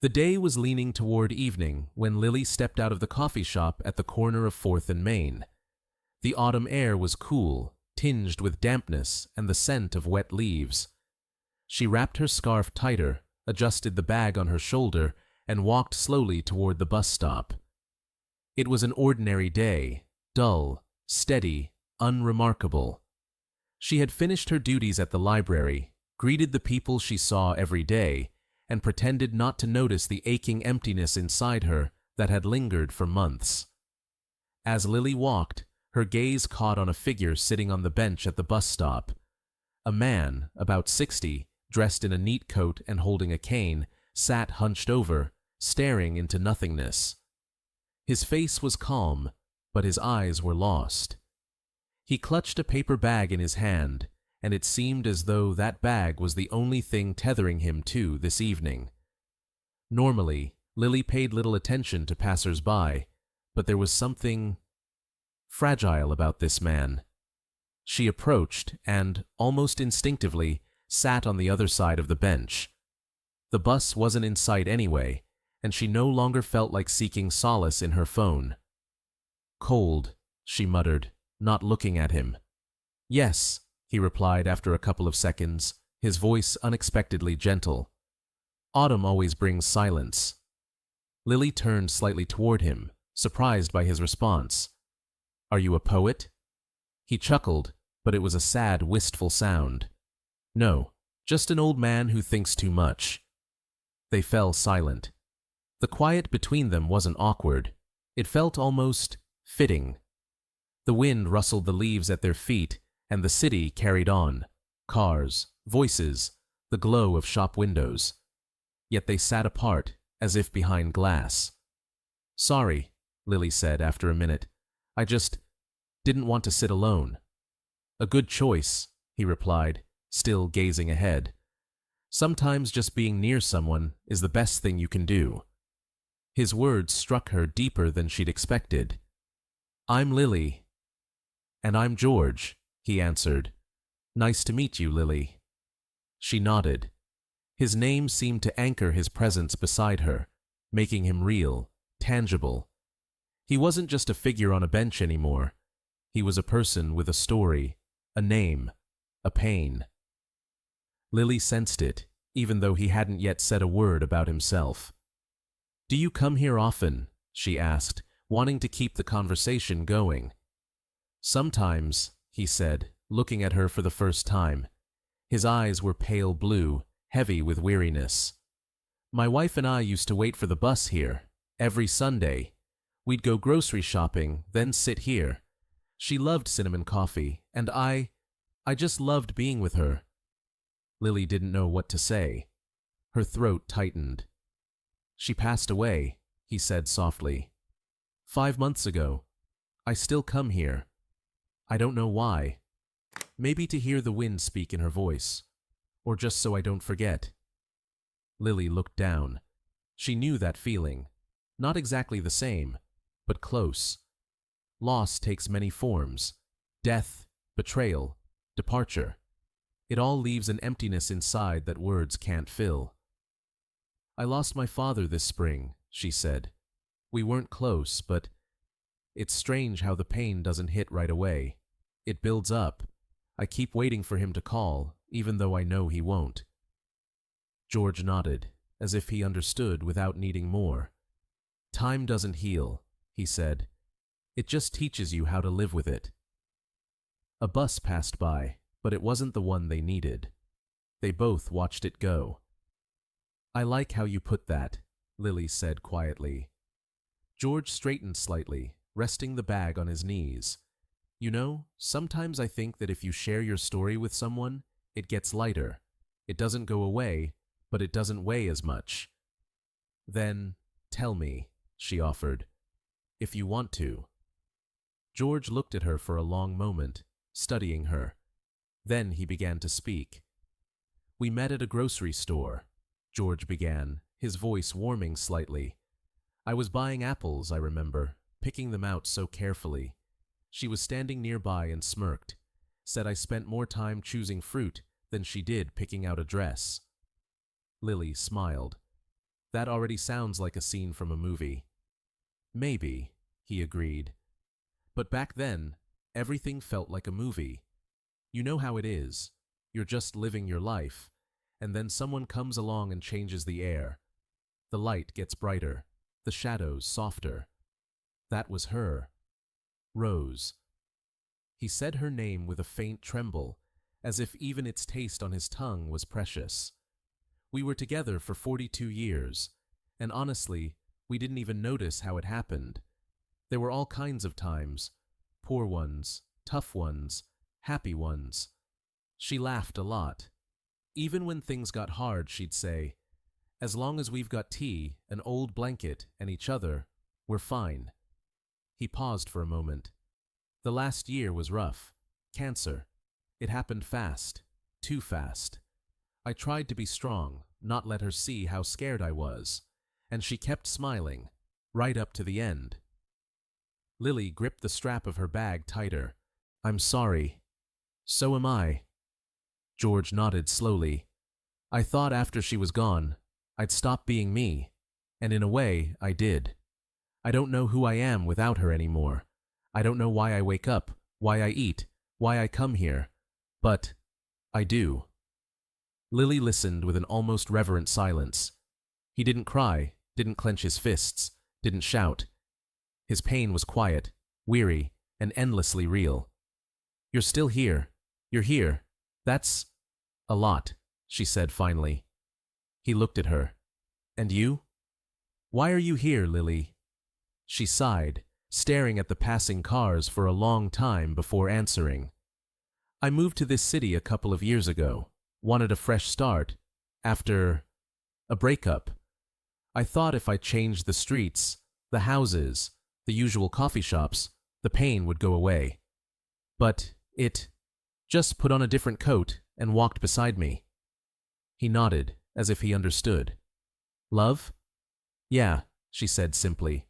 The day was leaning toward evening when Lily stepped out of the coffee shop at the corner of 4th and Main. The autumn air was cool, tinged with dampness and the scent of wet leaves. She wrapped her scarf tighter, adjusted the bag on her shoulder, and walked slowly toward the bus stop. It was an ordinary day, dull, steady, unremarkable. She had finished her duties at the library, greeted the people she saw every day, and pretended not to notice the aching emptiness inside her that had lingered for months. As Lily walked, her gaze caught on a figure sitting on the bench at the bus stop. A man, about 60, dressed in a neat coat and holding a cane, sat hunched over, staring into nothingness. His face was calm, but his eyes were lost. He clutched a paper bag in his hand, and it seemed as though that bag was the only thing tethering him to this evening. Normally, Lily paid little attention to passers-by, but there was something fragile about this man. She approached and, almost instinctively, sat on the other side of the bench. The bus wasn't in sight anyway, and she no longer felt like seeking solace in her phone. "Cold," she muttered, not looking at him. "Yes," he replied after a couple of seconds, his voice unexpectedly gentle. "Autumn always brings silence." Lily turned slightly toward him, surprised by his response. "Are you a poet?" He chuckled, but it was a sad, wistful sound. "No, just an old man who thinks too much." They fell silent. The quiet between them wasn't awkward. It felt almost fitting. The wind rustled the leaves at their feet, and the city carried on. Cars, voices, the glow of shop windows. Yet they sat apart, as if behind glass. "Sorry," Lily said after a minute. "I just didn't want to sit alone." "A good choice," he replied, still gazing ahead. "Sometimes just being near someone is the best thing you can do." His words struck her deeper than she'd expected. "I'm Lily." "And I'm George," he answered. "Nice to meet you, Lily." She nodded. His name seemed to anchor his presence beside her, making him real, tangible. He wasn't just a figure on a bench anymore. He was a person with a story, a name, a pain. Lily sensed it, even though he hadn't yet said a word about himself. "Do you come here often?" she asked, wanting to keep the conversation going. "Sometimes," he said, looking at her for the first time. His eyes were pale blue, heavy with weariness. "My wife and I used to wait for the bus here, every Sunday. We'd go grocery shopping, then sit here. She loved cinnamon coffee, and I just loved being with her." Lily didn't know what to say. Her throat tightened. "She passed away," he said softly. "5 months ago. I still come here. I don't know why. Maybe to hear the wind speak in her voice, or just so I don't forget." Lily looked down. She knew that feeling. Not exactly the same, but close. Loss takes many forms. Death, betrayal, departure. It all leaves an emptiness inside that words can't fill. "I lost my father this spring," she said. "We weren't close, but it's strange how the pain doesn't hit right away. It builds up. I keep waiting for him to call, even though I know he won't." George nodded, as if he understood without needing more. "Time doesn't heal," he said. "It just teaches you how to live with it." A bus passed by, but it wasn't the one they needed. They both watched it go. "I like how you put that," Lily said quietly. George straightened slightly, resting the bag on his knees. "You know, sometimes I think that if you share your story with someone, it gets lighter. It doesn't go away, but it doesn't weigh as much." "Then, tell me," she offered, "if you want to." George looked at her for a long moment, studying her. Then he began to speak. "We met at a grocery store," George began, his voice warming slightly. "I was buying apples, I remember, picking them out so carefully. She was standing nearby and smirked, said I spent more time choosing fruit than she did picking out a dress." Lily smiled. That already sounds like a scene from a movie. Maybe, he agreed. But back then, everything felt like a movie. You know how it is. You're just living your life, and then someone comes along and changes the air. The light gets brighter, the shadows softer. That was her. Rose. He said her name with a faint tremble, as if even its taste on his tongue was precious. We were together for 42 years, and honestly, we didn't even notice how it happened. There were all kinds of times, poor ones, tough ones, happy ones. She laughed a lot. Even when things got hard, she'd say, "As long as we've got tea, an old blanket, and each other, we're fine." He paused for a moment. The last year was rough. Cancer. It happened fast. Too fast. I tried to be strong, not let her see how scared I was, and she kept smiling, right up to the end. Lily gripped the strap of her bag tighter. "I'm sorry." "So am I." George nodded slowly. "I thought after she was gone, I'd stop being me, and in a way, I did. I don't know who I am without her anymore. I don't know why I wake up, why I eat, why I come here, but I do." Lily listened with an almost reverent silence. He didn't cry, didn't clench his fists, didn't shout. His pain was quiet, weary, and endlessly real. "You're still here. You're here. That's a lot," she said finally. He looked at her. "And you? Why are you here, Lily?" She sighed, staring at the passing cars for a long time before answering. "I moved to this city a couple of years ago. Wanted a fresh start. After a breakup. I thought if I changed the streets, the houses, the usual coffee shops, the pain would go away. But it just put on a different coat and walked beside me." He nodded, as if he understood. "Love?" "Yeah," she said simply.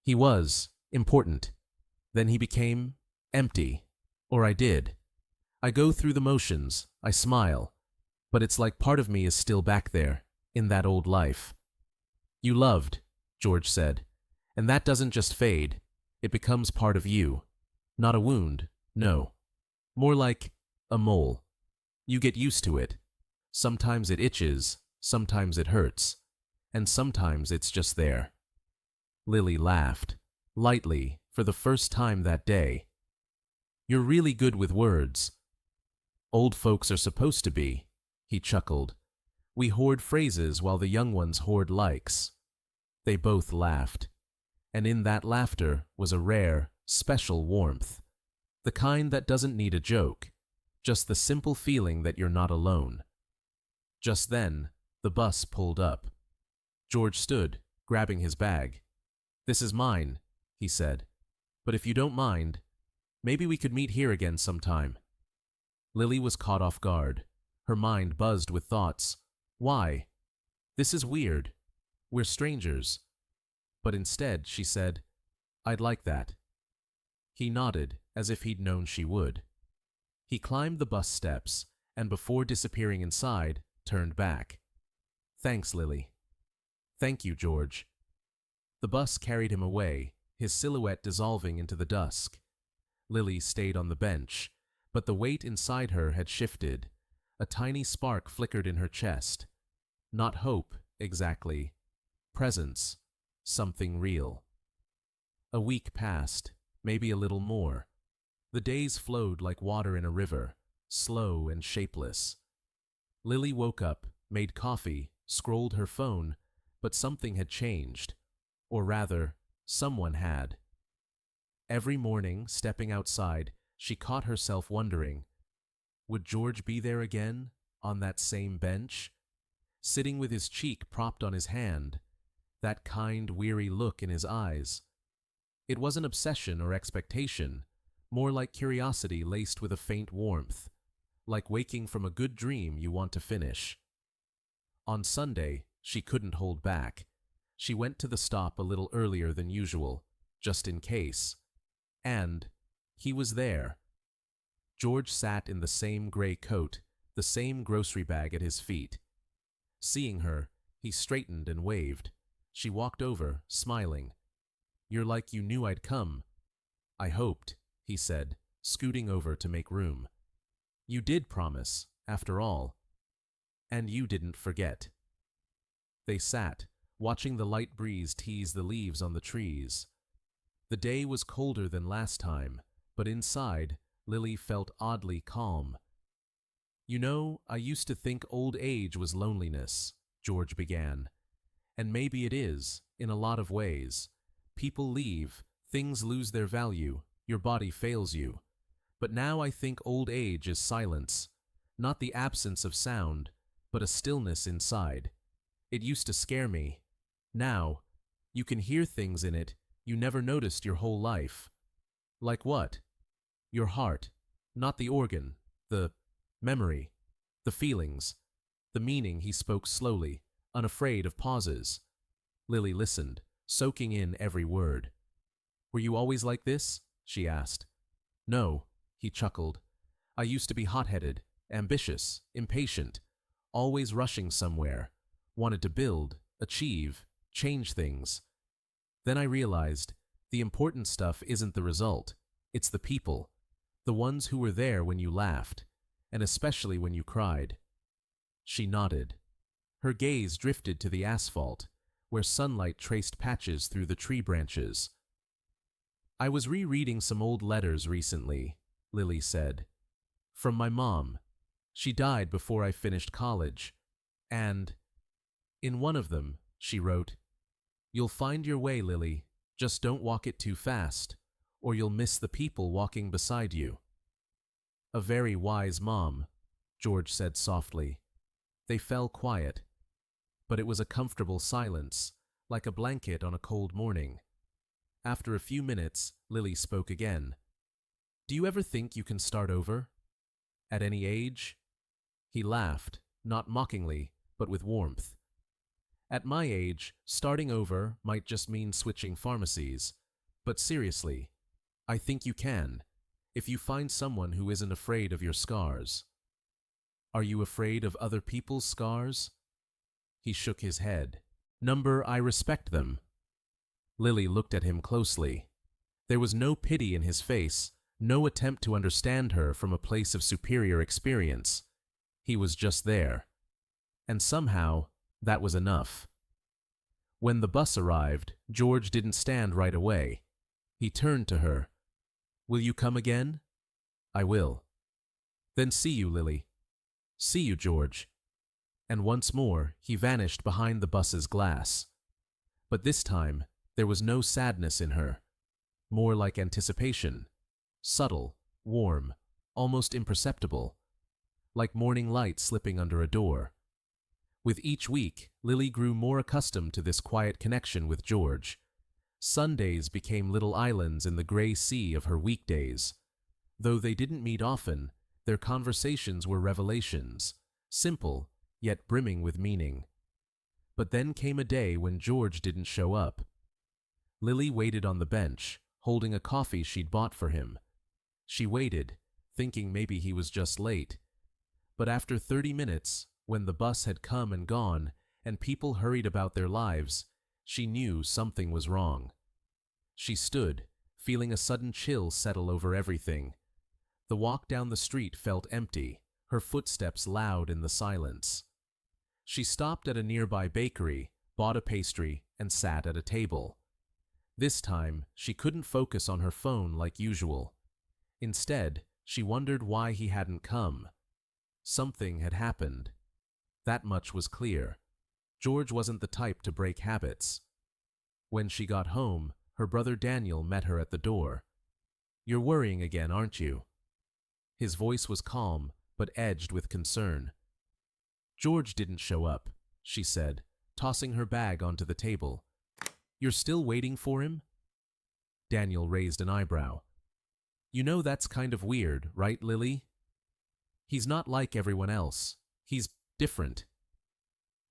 "He was important. Then he became empty. Or I did. I go through the motions, I smile, but it's like part of me is still back there, in that old life." "You loved," George said, "and that doesn't just fade, it becomes part of you. Not a wound, no. More like a mole. You get used to it. Sometimes it itches, sometimes it hurts, and sometimes it's just there." Lily laughed, lightly, for the first time that day. "You're really good with words." "Old folks are supposed to be," he chuckled. "We hoard phrases while the young ones hoard likes." They both laughed, and in that laughter was a rare, special warmth. The kind that doesn't need a joke, just the simple feeling that you're not alone. Just then, the bus pulled up. George stood, grabbing his bag. "This is mine," he said. "But if you don't mind, maybe we could meet here again sometime." Lily was caught off guard. Her mind buzzed with thoughts. Why? This is weird. We're strangers. But instead, she said, "I'd like that." He nodded, as if he'd known she would. He climbed the bus steps, and before disappearing inside, turned back. "Thanks, Lily." "Thank you, George." The bus carried him away, his silhouette dissolving into the dusk. Lily stayed on the bench, but the weight inside her had shifted. A tiny spark flickered in her chest. Not hope, exactly. Presence. Something real. A week passed, maybe a little more. The days flowed like water in a river, slow and shapeless. Lily woke up, made coffee, scrolled her phone, but something had changed. Or rather, someone had. Every morning, stepping outside, she caught herself wondering, would George be there again, on that same bench? Sitting with his cheek propped on his hand, that kind, weary look in his eyes. It wasn't obsession or expectation, more like curiosity laced with a faint warmth, like waking from a good dream you want to finish. On Sunday, she couldn't hold back. She went to the stop a little earlier than usual, just in case. And he was there. George sat in the same gray coat, the same grocery bag at his feet. Seeing her, He straightened and waved. She walked over, smiling. "You're like you knew I'd come." "I hoped," he said, scooting over to make room. "You did promise, after all. And you didn't forget." They sat, watching the light breeze tease the leaves on the trees. The day was colder than last time, but inside, Lily felt oddly calm. "You know, I used to think old age was loneliness," George began. "And maybe it is, in a lot of ways. People leave, things lose their value, your body fails you. But now I think old age is silence, not the absence of sound, but a stillness inside. It used to scare me. Now, you can hear things in it you never noticed your whole life." "Like what?" "Your heart, not the organ, the memory, the feelings, the meaning." He spoke slowly, unafraid of pauses. Lily listened, soaking in every word. "Were you always like this?" she asked. "No," he chuckled. "I used to be hot-headed, ambitious, impatient, always rushing somewhere, wanted to build, achieve, change things. Then I realized the important stuff isn't the result, it's the people, the ones who were there when you laughed, and especially when you cried." She nodded. Her gaze drifted to the asphalt, where sunlight traced patches through the tree branches. "I was rereading some old letters recently," Lily said. "From my mom. She died before I finished college. And in one of them, she wrote, 'You'll find your way, Lily. Just don't walk it too fast, or you'll miss the people walking beside you.'" "A very wise mom," George said softly. They fell quiet. But it was a comfortable silence, like a blanket on a cold morning. After a few minutes, Lily spoke again. "Do you ever think you can start over? At any age?" He laughed, not mockingly, but with warmth. "At my age, starting over might just mean switching pharmacies. But seriously, I think you can, if you find someone who isn't afraid of your scars." "Are you afraid of other people's scars?" He shook his head. I respect them." Lily looked at him closely. There was no pity in his face, no attempt to understand her from a place of superior experience. He was just there. And somehow, that was enough. When the bus arrived, George didn't stand right away. He turned to her. "Will you come again?" "I will." "Then see you, Lily." "See you, George." And once more, he vanished behind the bus's glass. But this time, there was no sadness in her. More like anticipation. Subtle, warm, almost imperceptible. Like morning light slipping under a door. With each week, Lily grew more accustomed to this quiet connection with George. Sundays became little islands in the gray sea of her weekdays. Though they didn't meet often, their conversations were revelations, simple, yet brimming with meaning. But then came a day when George didn't show up. Lily waited on the bench, holding a coffee she'd bought for him. She waited, thinking maybe he was just late. But after 30 minutes, when the bus had come and gone, and people hurried about their lives, she knew something was wrong. She stood, feeling a sudden chill settle over everything. The walk down the street felt empty, her footsteps loud in the silence. She stopped at a nearby bakery, bought a pastry, and sat at a table. This time, she couldn't focus on her phone like usual. Instead, she wondered why he hadn't come. Something had happened. That much was clear. George wasn't the type to break habits. When she got home, her brother Daniel met her at the door. "You're worrying again, aren't you?" His voice was calm, but edged with concern. "George didn't show up," she said, tossing her bag onto the table. "You're still waiting for him?" Daniel raised an eyebrow. "You know that's kind of weird, right, Lily? He's not like everyone else. He's different."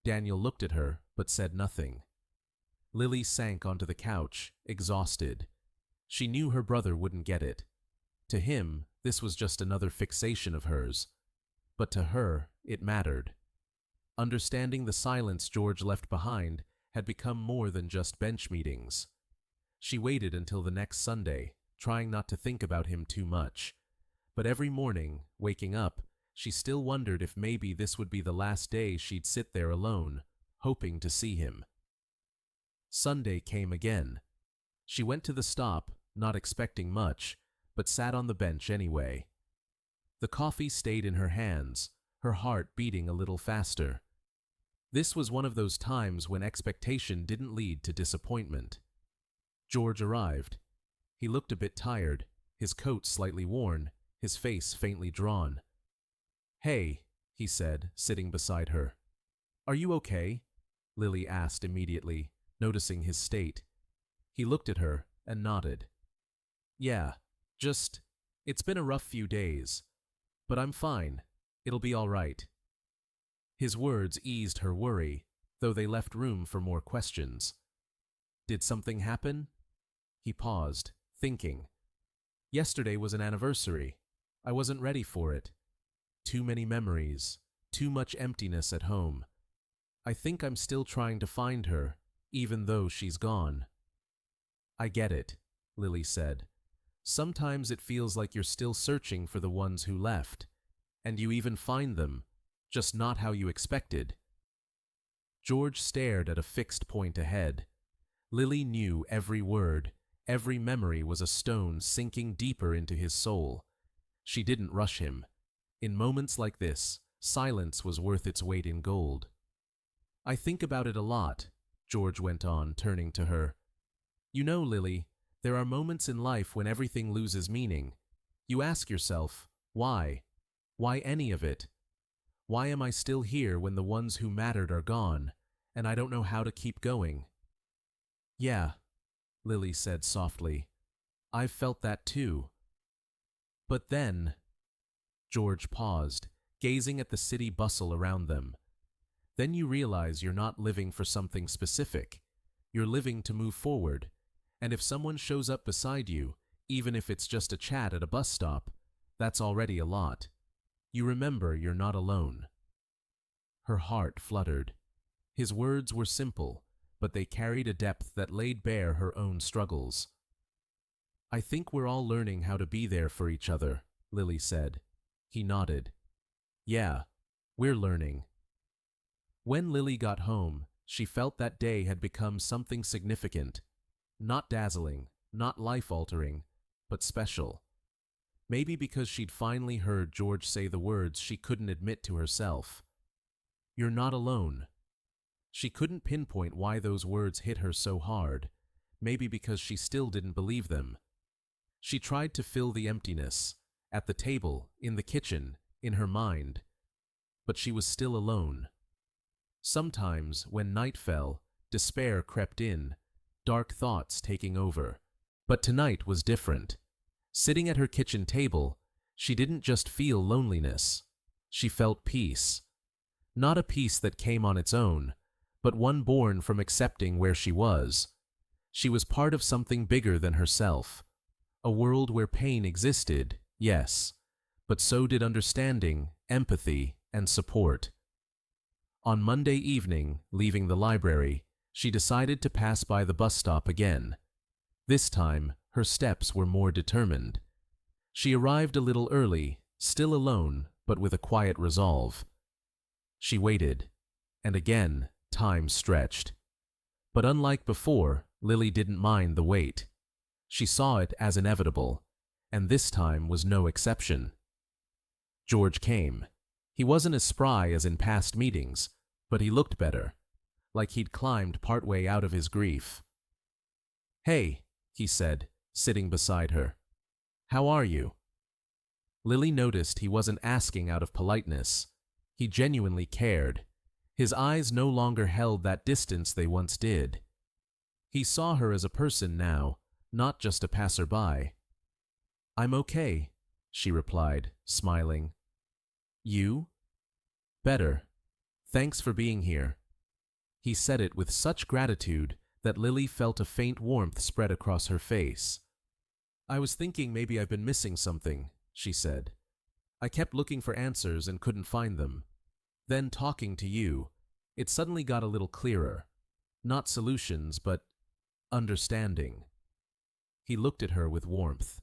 Daniel looked at her, but said nothing. Lily sank onto the couch, exhausted. She knew her brother wouldn't get it. To him, this was just another fixation of hers. But to her, it mattered. Understanding the silence George left behind had become more than just bench meetings. She waited until the next Sunday, trying not to think about him too much. But every morning, waking up, she still wondered if maybe this would be the last day she'd sit there alone, hoping to see him. Sunday came again. She went to the stop, not expecting much, but sat on the bench anyway. The coffee stayed in her hands, her heart beating a little faster. This was one of those times when expectation didn't lead to disappointment. George arrived. He looked a bit tired, his coat slightly worn, his face faintly drawn. "Hey," he said, sitting beside her. "Are you okay?" Lily asked immediately, noticing his state. He looked at her and nodded. "Yeah, it's been a rough few days. But I'm fine. It'll be all right." His words eased her worry, though they left room for more questions. "Did something happen?" He paused, thinking. "Yesterday was an anniversary. I wasn't ready for it. Too many memories, too much emptiness at home. I think I'm still trying to find her, even though she's gone." "I get it," Lily said. "Sometimes it feels like you're still searching for the ones who left, and you even find them, just not how you expected." George stared at a fixed point ahead. Lily knew every word, every memory was a stone sinking deeper into his soul. She didn't rush him. In moments like this, silence was worth its weight in gold. "I think about it a lot," George went on, turning to her. "You know, Lily, there are moments in life when everything loses meaning. You ask yourself, why? Why any of it? Why am I still here when the ones who mattered are gone, and I don't know how to keep going?" "Yeah," Lily said softly. "I've felt that too. But then—" George paused, gazing at the city bustle around them. "Then you realize you're not living for something specific. You're living to move forward, and if someone shows up beside you, even if it's just a chat at a bus stop, that's already a lot. You remember you're not alone." Her heart fluttered. His words were simple, but they carried a depth that laid bare her own struggles. "I think we're all learning how to be there for each other," Lily said. He nodded. "Yeah, we're learning." When Lily got home, she felt that day had become something significant. Not dazzling, not life-altering, but special. Maybe because she'd finally heard George say the words she couldn't admit to herself. "You're not alone." She couldn't pinpoint why those words hit her so hard, maybe because she still didn't believe them. She tried to fill the emptiness, at the table, in the kitchen, in her mind. But she was still alone. Sometimes, when night fell, despair crept in, dark thoughts taking over. But tonight was different. Sitting at her kitchen table, she didn't just feel loneliness. She felt peace. Not a peace that came on its own, but one born from accepting where she was. She was part of something bigger than herself. A world where pain existed, yes, but so did understanding, empathy, and support. On Monday evening, leaving the library, she decided to pass by the bus stop again. This time, her steps were more determined. She arrived a little early, still alone, but with a quiet resolve. She waited, and again, time stretched. But unlike before, Lily didn't mind the wait. She saw it as inevitable, and this time was no exception. George came. He wasn't as spry as in past meetings, but he looked better, like he'd climbed partway out of his grief. "Hey," he said, sitting beside her. "How are you?" Lily noticed he wasn't asking out of politeness. He genuinely cared. His eyes no longer held that distance they once did. He saw her as a person now, not just a passerby. "I'm okay," she replied, smiling. "You?" "Better. Thanks for being here." He said it with such gratitude that Lily felt a faint warmth spread across her face. "I was thinking maybe I've been missing something," she said. "I kept looking for answers and couldn't find them. Then talking to you, it suddenly got a little clearer. Not solutions, but understanding. He looked at her with warmth.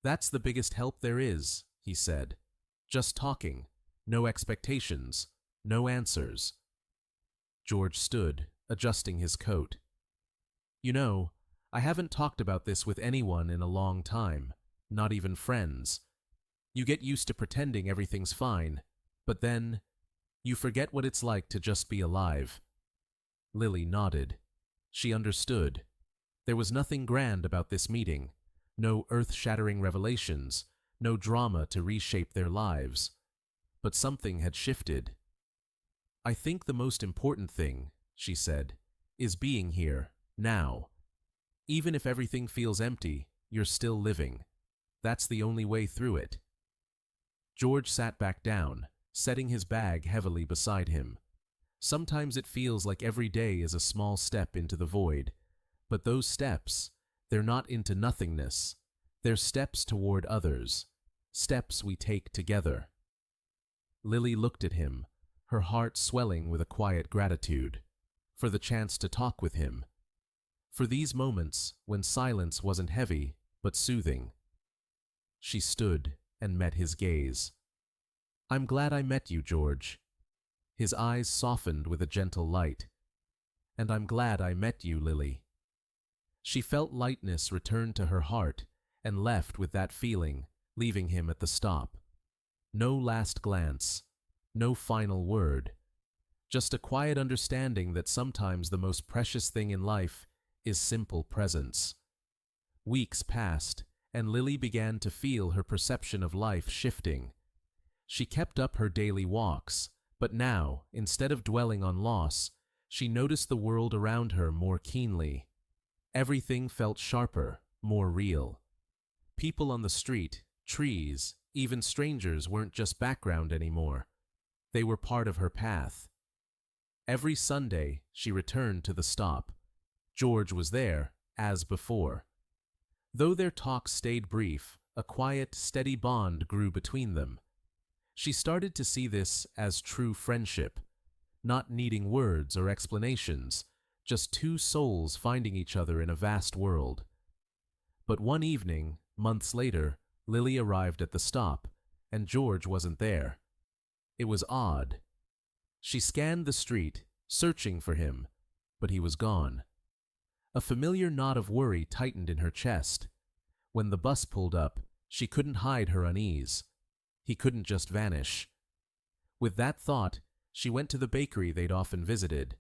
That's the biggest help there is, he said. Just talking, no expectations, no answers. George stood, adjusting his coat. You know, I haven't talked about this with anyone in a long time, not even friends. You get used to pretending everything's fine, but then you forget what it's like to just be alive. Lily nodded. She understood. There was nothing grand about this meeting, no earth-shattering revelations, no drama to reshape their lives. But something had shifted. I think the most important thing, she said, is being here, now. Even if everything feels empty, you're still living. That's the only way through it. George sat back down, setting his bag heavily beside him. Sometimes it feels like every day is a small step into the void, but those steps, they're not into nothingness. They're steps toward others, steps we take together. Lily looked at him, her heart swelling with a quiet gratitude, for the chance to talk with him, for these moments when silence wasn't heavy but soothing. She stood and met his gaze. I'm glad I met you, George. His eyes softened with a gentle light. And I'm glad I met you, Lily. She felt lightness return to her heart and left with that feeling, leaving him at the stop. No last glance, no final word, just a quiet understanding that sometimes the most precious thing in life is simple presence. Weeks passed, and Lily began to feel her perception of life shifting. She kept up her daily walks, but now, instead of dwelling on loss, she noticed the world around her more keenly. Everything felt sharper, more real. People on the street, trees, even strangers weren't just background anymore. They were part of her path. Every Sunday, she returned to the stop. George was there, as before. Though their talks stayed brief, a quiet, steady bond grew between them. She started to see this as true friendship, not needing words or explanations, just two souls finding each other in a vast world. But one evening, months later, Lily arrived at the stop, and George wasn't there. It was odd. She scanned the street, searching for him, but he was gone. A familiar knot of worry tightened in her chest. When the bus pulled up, she couldn't hide her unease. He couldn't just vanish. With that thought, she went to the bakery they'd often visited.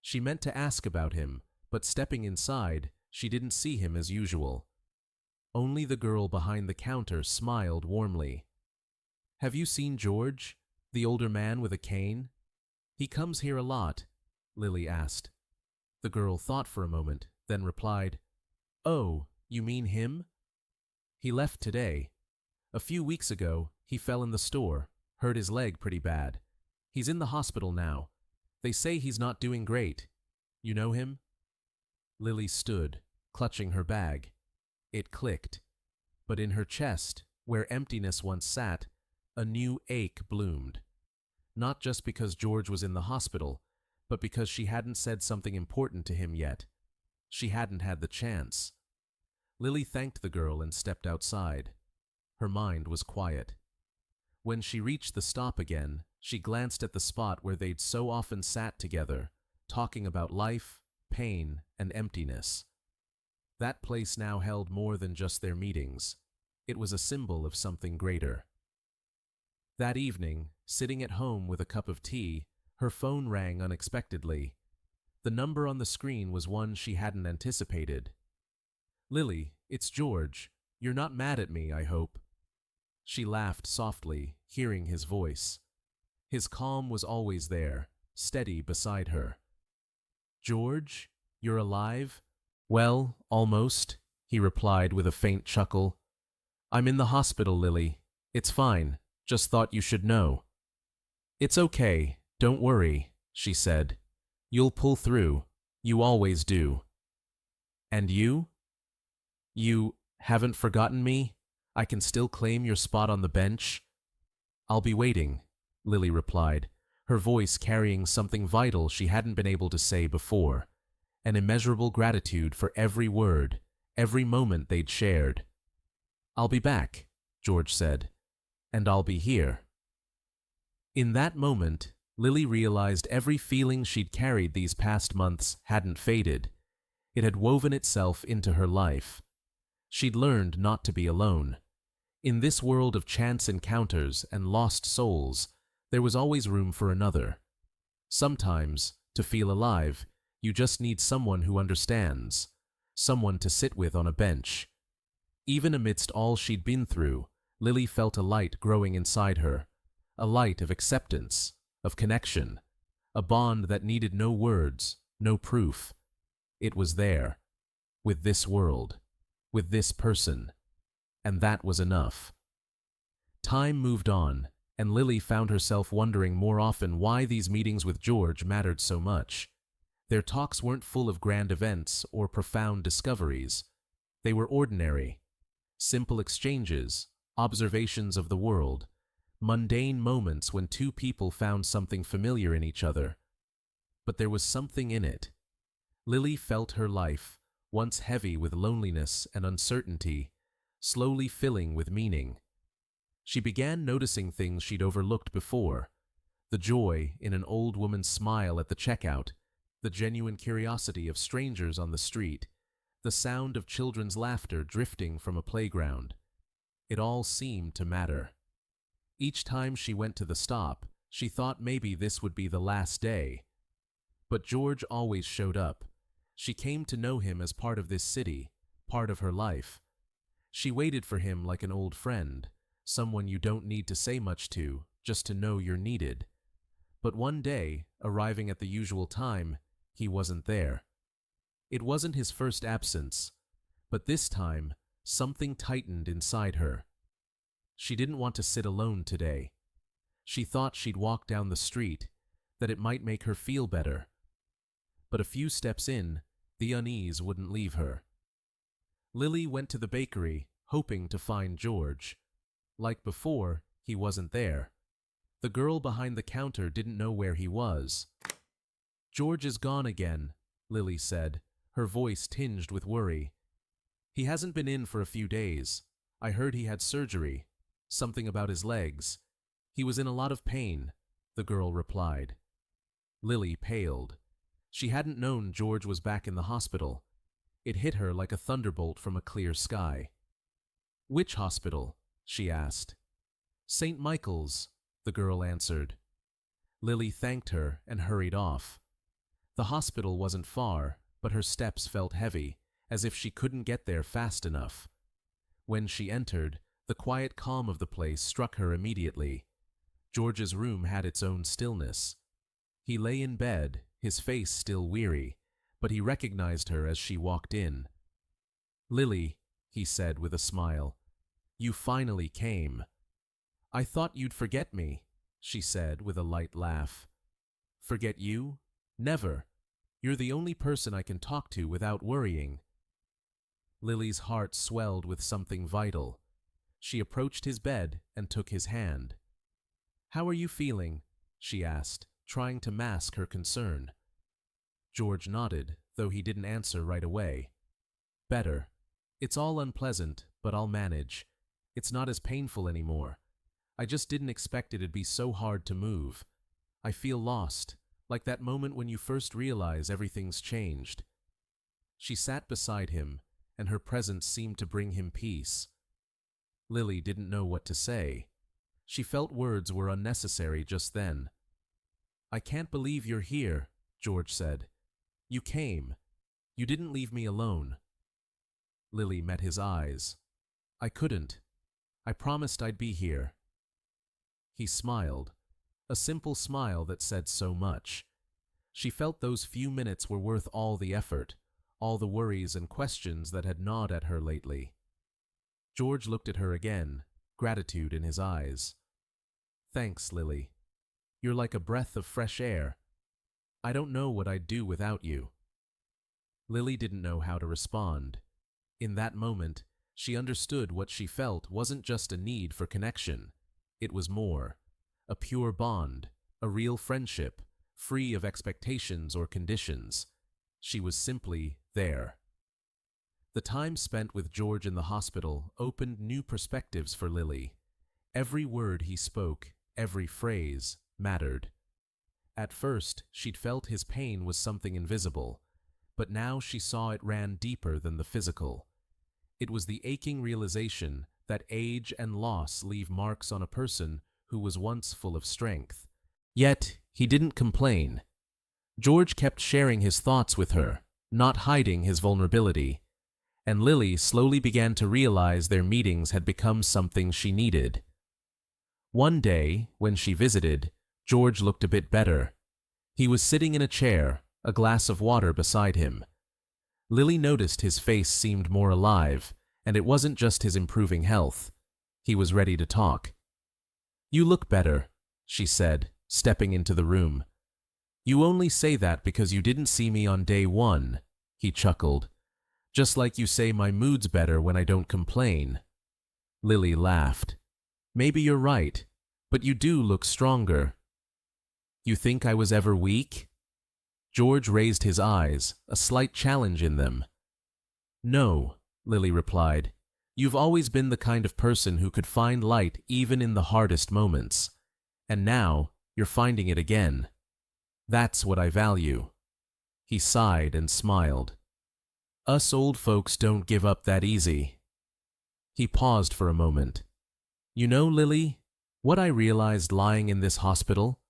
She meant to ask about him, but stepping inside, she didn't see him as usual. Only the girl behind the counter smiled warmly. Have you seen George, the older man with a cane? He comes here a lot, Lily asked. The girl thought for a moment, then replied, Oh, you mean him? He left today. A few weeks ago, he fell in the store, hurt his leg pretty bad. He's in the hospital now. They say he's not doing great. You know him? Lily stood, clutching her bag. It clicked. But in her chest, where emptiness once sat, a new ache bloomed. Not just because George was in the hospital, but because she hadn't said something important to him yet. She hadn't had the chance. Lily thanked the girl and stepped outside. Her mind was quiet. When she reached the stop again, she glanced at the spot where they'd so often sat together, talking about life, pain, and emptiness. That place now held more than just their meetings. It was a symbol of something greater. That evening, sitting at home with a cup of tea, her phone rang unexpectedly. The number on the screen was one she hadn't anticipated. Lily, it's George. You're not mad at me, I hope. She laughed softly, hearing his voice. His calm was always there, steady beside her. George, you're alive? Well, almost, he replied with a faint chuckle. I'm in the hospital, Lily. It's fine. Just thought you should know. It's okay. Don't worry, she said. You'll pull through. You always do. And you? You haven't forgotten me? I can still claim your spot on the bench? I'll be waiting, Lily replied, her voice carrying something vital she hadn't been able to say before, an immeasurable gratitude for every word, every moment they'd shared. "I'll be back," George said, "and I'll be here." In that moment, Lily realized every feeling she'd carried these past months hadn't faded. It had woven itself into her life. She'd learned not to be alone. In this world of chance encounters and lost souls, there was always room for another. Sometimes, to feel alive, you just need someone who understands, someone to sit with on a bench. Even amidst all she'd been through, Lily felt a light growing inside her, a light of acceptance, of connection, a bond that needed no words, no proof. It was there, with this world, with this person, and that was enough. Time moved on, and Lily found herself wondering more often why these meetings with George mattered so much. Their talks weren't full of grand events or profound discoveries. They were ordinary, simple exchanges, observations of the world, mundane moments when two people found something familiar in each other. But there was something in it. Lily felt her life, once heavy with loneliness and uncertainty, slowly filling with meaning. She began noticing things she'd overlooked before: the joy in an old woman's smile at the checkout, the genuine curiosity of strangers on the street, the sound of children's laughter drifting from a playground. It all seemed to matter. Each time she went to the stop, she thought maybe this would be the last day. But George always showed up. She came to know him as part of this city, part of her life. She waited for him like an old friend, someone you don't need to say much to, just to know you're needed. But one day, arriving at the usual time, he wasn't there. It wasn't his first absence, but this time, something tightened inside her. She didn't want to sit alone today. She thought she'd walk down the street, that it might make her feel better. But a few steps in, the unease wouldn't leave her. Lily went to the bakery, hoping to find George. Like before, he wasn't there. The girl behind the counter didn't know where he was. "George is gone again," Lily said, her voice tinged with worry. "He hasn't been in for a few days. I heard he had surgery. Something about his legs. He was in a lot of pain," the girl replied. Lily paled. She hadn't known George was back in the hospital. It hit her like a thunderbolt from a clear sky. "Which hospital?" she asked. "St. Michael's," the girl answered. Lily thanked her and hurried off. The hospital wasn't far, but her steps felt heavy, as if she couldn't get there fast enough. When she entered, the quiet calm of the place struck her immediately. George's room had its own stillness. He lay in bed, his face still weary, but he recognized her as she walked in. "Lily," he said with a smile, "you finally came." "I thought you'd forget me," she said with a light laugh. "Forget you? Never. You're the only person I can talk to without worrying." Lily's heart swelled with something vital. She approached his bed and took his hand. "How are you feeling?" she asked, trying to mask her concern. George nodded, though he didn't answer right away. "Better. It's all unpleasant, but I'll manage. It's not as painful anymore. I just didn't expect it'd be so hard to move. I feel lost, like that moment when you first realize everything's changed." She sat beside him, and her presence seemed to bring him peace. Lily didn't know what to say. She felt words were unnecessary just then. "I can't believe you're here," George said. "You came. You didn't leave me alone." Lily met his eyes. "I couldn't. I promised I'd be here." He smiled, a simple smile that said so much. She felt those few minutes were worth all the effort, all the worries and questions that had gnawed at her lately. George looked at her again, gratitude in his eyes. "Thanks, Lily. You're like a breath of fresh air. I don't know what I'd do without you." Lily didn't know how to respond. In that moment, she understood what she felt wasn't just a need for connection. It was more, a pure bond, a real friendship, free of expectations or conditions. She was simply there. The time spent with George in the hospital opened new perspectives for Lily. Every word he spoke, every phrase, mattered. At first, she'd felt his pain was something invisible, but now she saw it ran deeper than the physical. It was the aching realization that age and loss leave marks on a person who was once full of strength. Yet, he didn't complain. George kept sharing his thoughts with her, not hiding his vulnerability, and Lily slowly began to realize their meetings had become something she needed. One day, when she visited, George looked a bit better. He was sitting in a chair, a glass of water beside him. Lily noticed his face seemed more alive, and it wasn't just his improving health. He was ready to talk. "You look better," she said, stepping into the room. "You only say that because you didn't see me on day one," he chuckled. "Just like you say my mood's better when I don't complain." Lily laughed. "Maybe you're right, but you do look stronger." "You think I was ever weak?" George raised his eyes, a slight challenge in them. "No," Lily replied. "You've always been the kind of person who could find light even in the hardest moments. And now, you're finding it again. That's what I value." He sighed and smiled. "Us old folks don't give up that easy." He paused for a moment. "You know, Lily, what I realized lying in this hospital?"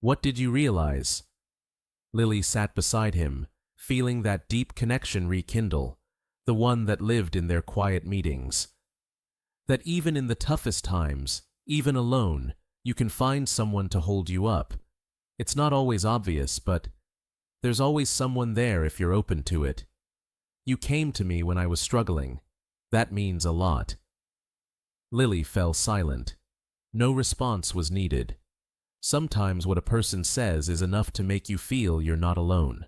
"What did you realize?" Lily sat beside him, feeling that deep connection rekindle, the one that lived in their quiet meetings. That even in the toughest times, even alone, you can find someone to hold you up. It's not always obvious, but there's always someone there if you're open to it. You came to me when I was struggling. That means a lot. Lily fell silent. No response was needed. Sometimes what a person says is enough to make you feel you're not alone.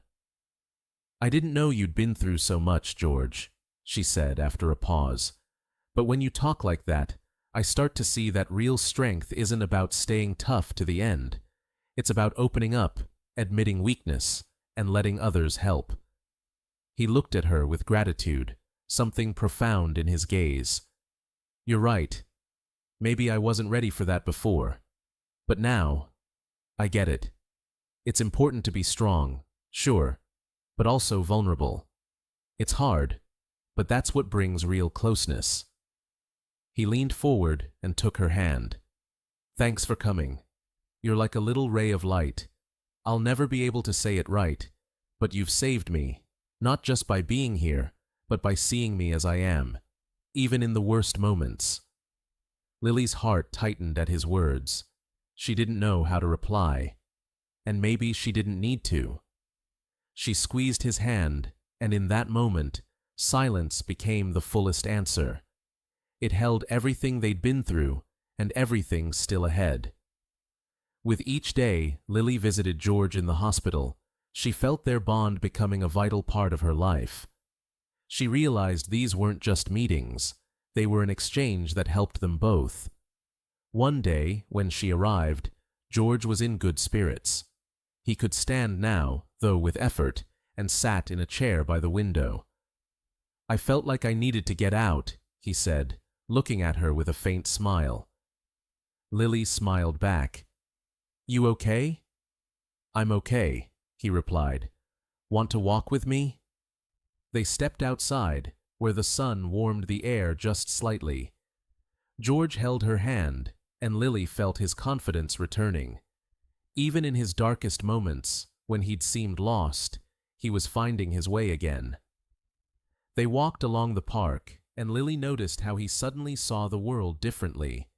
"I didn't know you'd been through so much, George," she said after a pause. "But when you talk like that, I start to see that real strength isn't about staying tough to the end. It's about opening up, admitting weakness, and letting others help." He looked at her with gratitude, something profound in his gaze. "You're right. Maybe I wasn't ready for that before. But now, I get it. It's important to be strong, sure, but also vulnerable. It's hard, but that's what brings real closeness." He leaned forward and took her hand. "Thanks for coming. You're like a little ray of light. I'll never be able to say it right, but you've saved me, not just by being here, but by seeing me as I am, even in the worst moments." Lily's heart tightened at his words. She didn't know how to reply, and maybe she didn't need to. She squeezed his hand, and in that moment, silence became the fullest answer. It held everything they'd been through, and everything still ahead. With each day Lily visited George in the hospital, she felt their bond becoming a vital part of her life. She realized these weren't just meetings, they were an exchange that helped them both. One day, when she arrived, George was in good spirits. He could stand now, though with effort, and sat in a chair by the window. "I felt like I needed to get out," he said, looking at her with a faint smile. Lily smiled back. "You okay?" "I'm okay," he replied. "Want to walk with me?" They stepped outside, where the sun warmed the air just slightly. George held her hand, and Lily felt his confidence returning. Even in his darkest moments, when he'd seemed lost, he was finding his way again. They walked along the park, and Lily noticed how he suddenly saw the world differently.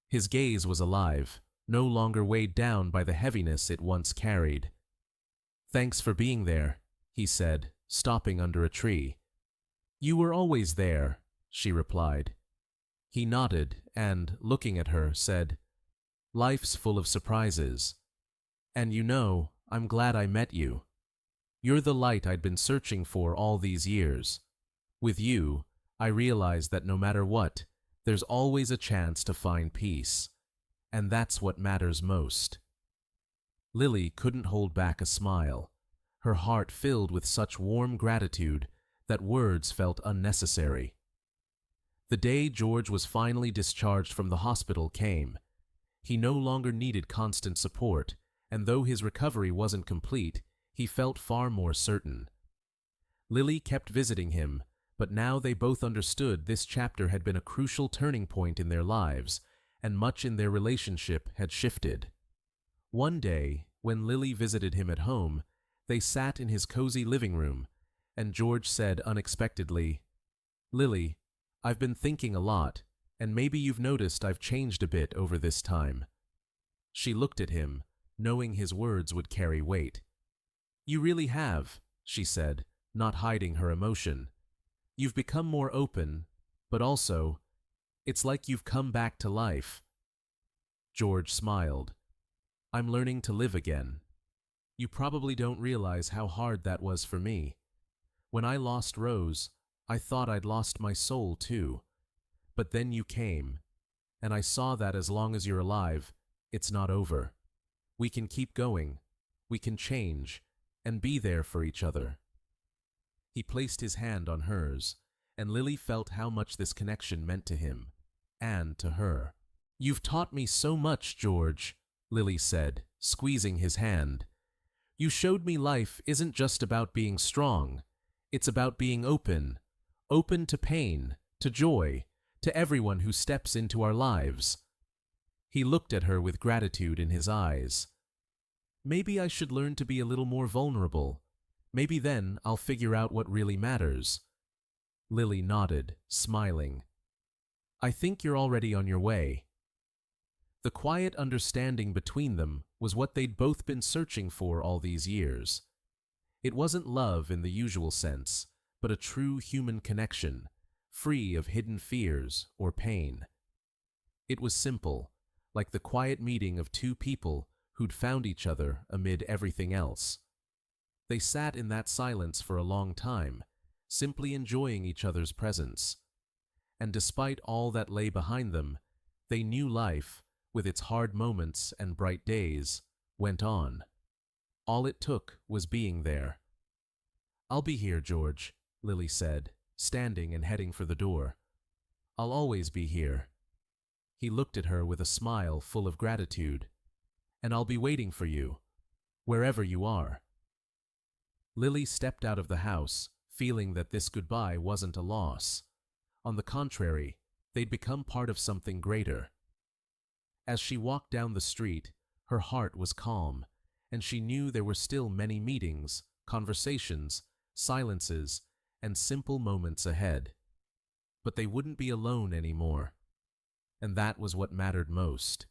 His gaze was alive, no longer weighed down by the heaviness it once carried. "Thanks for being there," he said, stopping under a tree. "You were always there," she replied. He nodded and, looking at her, said, "Life's full of surprises. And you know, I'm glad I met you. You're the light I'd been searching for all these years. With you, I realized that no matter what, there's always a chance to find peace. And that's what matters most." Lily couldn't hold back a smile, her heart filled with such warm gratitude that words felt unnecessary. The day George was finally discharged from the hospital came. He no longer needed constant support, and though his recovery wasn't complete, he felt far more certain. Lily kept visiting him, but now they both understood this chapter had been a crucial turning point in their lives, and much in their relationship had shifted. One day, when Lily visited him at home, they sat in his cozy living room, and George said unexpectedly, "Lily, I've been thinking a lot, and maybe you've noticed I've changed a bit over this time." She looked at him, knowing his words would carry weight. "You really have," she said, not hiding her emotion. "You've become more open, but also, it's like you've come back to life." George smiled. "I'm learning to live again. You probably don't realize how hard that was for me. When I lost Rose, I thought I'd lost my soul too. But then you came, and I saw that as long as you're alive, it's not over. We can keep going, we can change, and be there for each other." He placed his hand on hers, and Lily felt how much this connection meant to him, and to her. "You've taught me so much, George," Lily said, squeezing his hand. "You showed me life isn't just about being strong, it's about being open. Open to pain, to joy, to everyone who steps into our lives." He looked at her with gratitude in his eyes. "Maybe I should learn to be a little more vulnerable. Maybe then I'll figure out what really matters." Lily nodded, smiling. "I think you're already on your way." The quiet understanding between them was what they'd both been searching for all these years. It wasn't love in the usual sense, but a true human connection, free of hidden fears or pain. It was simple, like the quiet meeting of two people who'd found each other amid everything else. They sat in that silence for a long time, simply enjoying each other's presence. And despite all that lay behind them, they knew life, with its hard moments and bright days, went on. All it took was being there. "I'll be here, George," Lily said, standing and heading for the door. "I'll always be here." He looked at her with a smile full of gratitude. "And I'll be waiting for you, wherever you are." Lily stepped out of the house, feeling that this goodbye wasn't a loss. On the contrary, they'd become part of something greater. As she walked down the street, her heart was calm, and she knew there were still many meetings, conversations, silences, and simple moments ahead. But they wouldn't be alone anymore. And that was what mattered most.